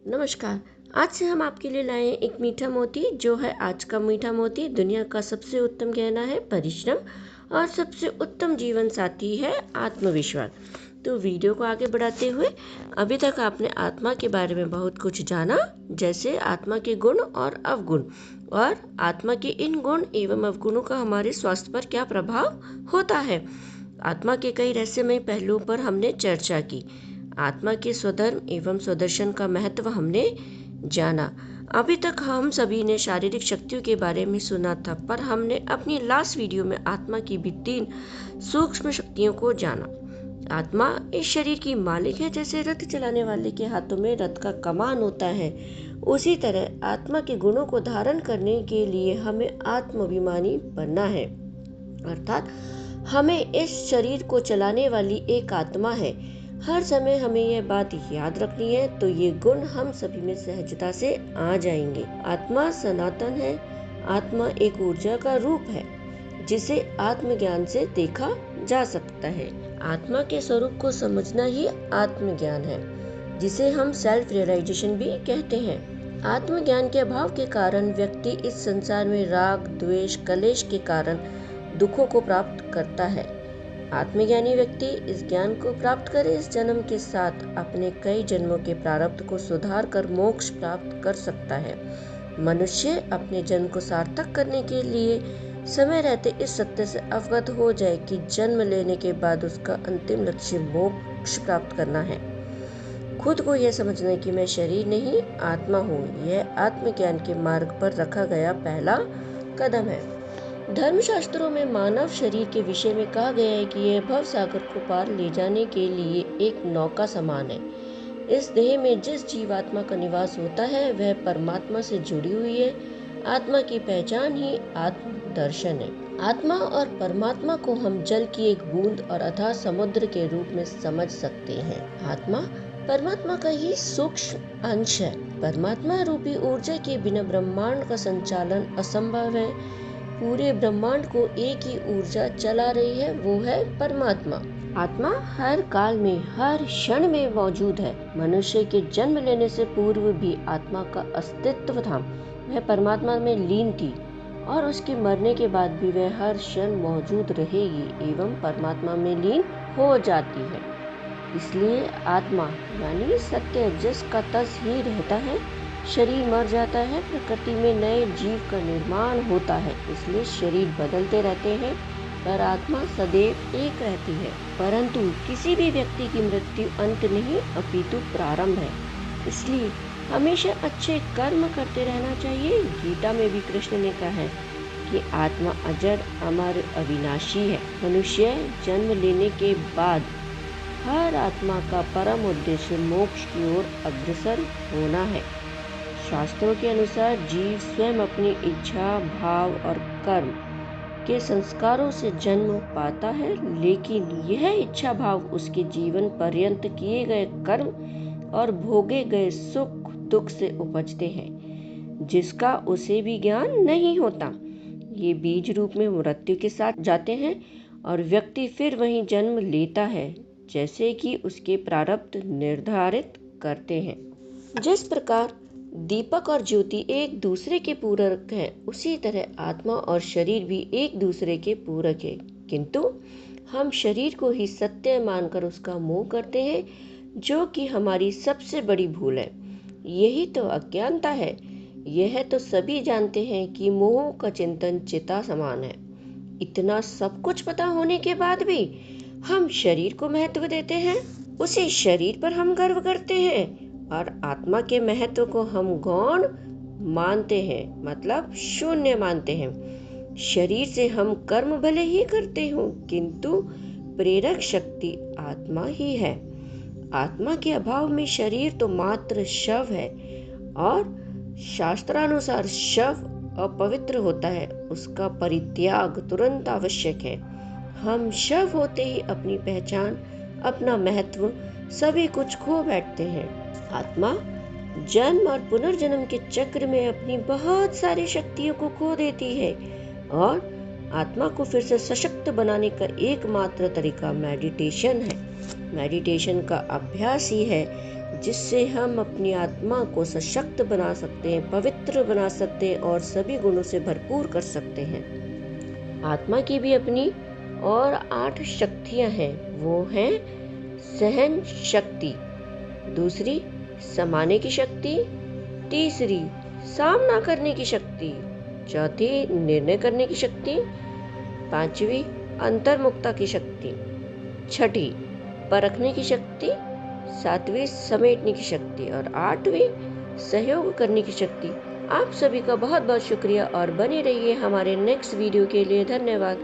नमस्कार। आज से हम आपके लिए लाए एक मीठा मोती जो है आज का मीठा मोती। दुनिया का सबसे उत्तम गहना है परिश्रम और सबसे उत्तम जीवन साथी है आत्मविश्वास। तो वीडियो को आगे बढ़ाते हुए, अभी तक आपने आत्मा के बारे में बहुत कुछ जाना, जैसे आत्मा के गुण और अवगुण, और आत्मा के इन गुण एवं अवगुणों का हमारे स्वास्थ्य पर क्या प्रभाव होता है। आत्मा के कई रहस्यमय पहलुओं पर हमने चर्चा की। आत्मा के स्वधर्म एवं स्वदर्शन का महत्व हमने जाना। अभी तक हम सभी ने शारीरिक शक्तियों के बारे में सुना था, पर हमने अपनी लास्ट वीडियो में आत्मा की भी 3 सूक्ष्म शक्तियों को जाना। आत्मा इस शरीर की मालिक है। जैसे रथ चलाने वाले के हाथों में रथ का कमान होता है, उसी तरह आत्मा के गुणों को धारण करने के लिए हमें आत्माभिमानी बनना है। अर्थात हमें इस शरीर को चलाने वाली एक आत्मा है। हर समय हमें यह बात याद रखनी है, तो ये गुण हम सभी में सहजता से आ जाएंगे। आत्मा सनातन है। आत्मा एक ऊर्जा का रूप है जिसे आत्मज्ञान से देखा जा सकता है। आत्मा के स्वरूप को समझना ही आत्मज्ञान है, जिसे हम सेल्फ रियलाइजेशन भी कहते हैं। आत्मज्ञान के अभाव के कारण व्यक्ति इस संसार में राग, द्वेष, कलेश के कारण दुखों को प्राप्त करता है। आत्मज्ञानी व्यक्ति इस ज्ञान को प्राप्त कर इस जन्म के साथ अपने कई जन्मों के प्रारब्ध को सुधार कर मोक्ष प्राप्त कर सकता है। मनुष्य अपने जन्म को सार्थक करने के लिए समय रहते इस सत्य से अवगत हो जाए कि जन्म लेने के बाद उसका अंतिम लक्ष्य मोक्ष प्राप्त करना है। खुद को यह समझना कि मैं शरीर नहीं आत्मा हूँ, यह आत्मज्ञान के मार्ग पर रखा गया पहला कदम है। धर्मशास्त्रों में मानव शरीर के विषय में कहा गया है कि यह भव सागर को पार ले जाने के लिए एक नौका समान है। इस देह में जिस जीवात्मा का निवास होता है वह परमात्मा से जुड़ी हुई है। आत्मा की पहचान ही आत्म दर्शन है। आत्मा और परमात्मा को हम जल की एक बूंद और अथाह समुद्र के रूप में समझ सकते हैं। आत्मा परमात्मा का ही सूक्ष्म अंश है। परमात्मा रूपी ऊर्जा के बिना ब्रह्मांड का संचालन असंभव है। पूरे ब्रह्मांड को एक ही ऊर्जा चला रही है, वो है परमात्मा। आत्मा हर काल में, हर क्षण में मौजूद है। मनुष्य के जन्म लेने से पूर्व भी आत्मा का अस्तित्व था। वह परमात्मा में लीन थी और उसके मरने के बाद भी वह हर क्षण मौजूद रहेगी एवं परमात्मा में लीन हो जाती है। इसलिए आत्मा यानी सत्य जिसका तस ही रहता है। शरीर मर जाता है, प्रकृति में नए जीव का निर्माण होता है, इसलिए शरीर बदलते रहते हैं, पर आत्मा सदैव एक रहती है। परंतु किसी भी व्यक्ति की मृत्यु अंत नहीं अपितु प्रारंभ है। इसलिए हमेशा अच्छे कर्म करते रहना चाहिए। गीता में भी कृष्ण ने कहा है कि आत्मा अजर, अमर, अविनाशी है। मनुष्य जन्म लेने के बाद हर आत्मा का परम उद्देश्य मोक्ष की ओर अग्रसर होना है। शास्त्रों के अनुसार जीव स्वयं अपनी इच्छा, भाव और कर्म के संस्कारों से जन्म पाता है, लेकिन यह इच्छा भाव उसके जीवन पर्यंत किए गए कर्म और भोगे गए सुख दुख से उपजते हैं, जिसका उसे भी ज्ञान नहीं होता। ये बीज रूप में मृत्यु के साथ जाते हैं और व्यक्ति फिर वहीं जन्म लेता है, जैसे कि उसके प्रारब्ध निर्धारित करते हैं। जिस प्रकार दीपक और ज्योति एक दूसरे के पूरक हैं, उसी तरह आत्मा और शरीर भी एक दूसरे के पूरक है। किंतु हम शरीर को ही सत्य मानकर उसका मोह करते हैं, जो कि हमारी सबसे बड़ी भूल है। यही तो अज्ञानता है। यह तो सभी जानते हैं कि मोह का चिंतन चिता समान है। इतना सब कुछ पता होने के बाद भी हम शरीर को महत्व देते हैं। उसी शरीर पर हम गर्व करते हैं और आत्मा के महत्व को हम गौण मानते हैं, मतलब शून्य मानते हैं। शरीर से हम कर्म भले ही करते हो, किंतु प्रेरक शक्ति आत्मा ही है। आत्मा के अभाव में शरीर तो मात्र शव है और शास्त्रानुसार शव अपवित्र होता है, उसका परित्याग तुरंत आवश्यक है। हम शव होते ही अपनी पहचान, अपना महत्व, सभी कुछ खो बैठते हैं। आत्मा जन्म और पुनर्जन्म के चक्र में अपनी बहुत सारी शक्तियों को खो देती है और आत्मा को फिर से सशक्त बनाने का एकमात्र तरीका मेडिटेशन है। मेडिटेशन का अभ्यास ही है जिससे हम अपनी आत्मा को सशक्त बना सकते हैं, पवित्र बना सकते हैं और सभी गुणों से भरपूर कर सकते हैं। आत्मा की भी अपनी और 8 शक्तियां हैं। वो हैं सहन शक्ति, दूसरी समाने की शक्ति, तीसरी सामना करने की शक्ति, चौथी निर्णय करने की शक्ति, पांचवी अंतर्मुखता की शक्ति, छठी परखने की शक्ति, सातवीं समेटने की शक्ति और आठवीं सहयोग करने की शक्ति। आप सभी का बहुत बहुत शुक्रिया और बने रहिए हमारे नेक्स्ट वीडियो के लिए। धन्यवाद।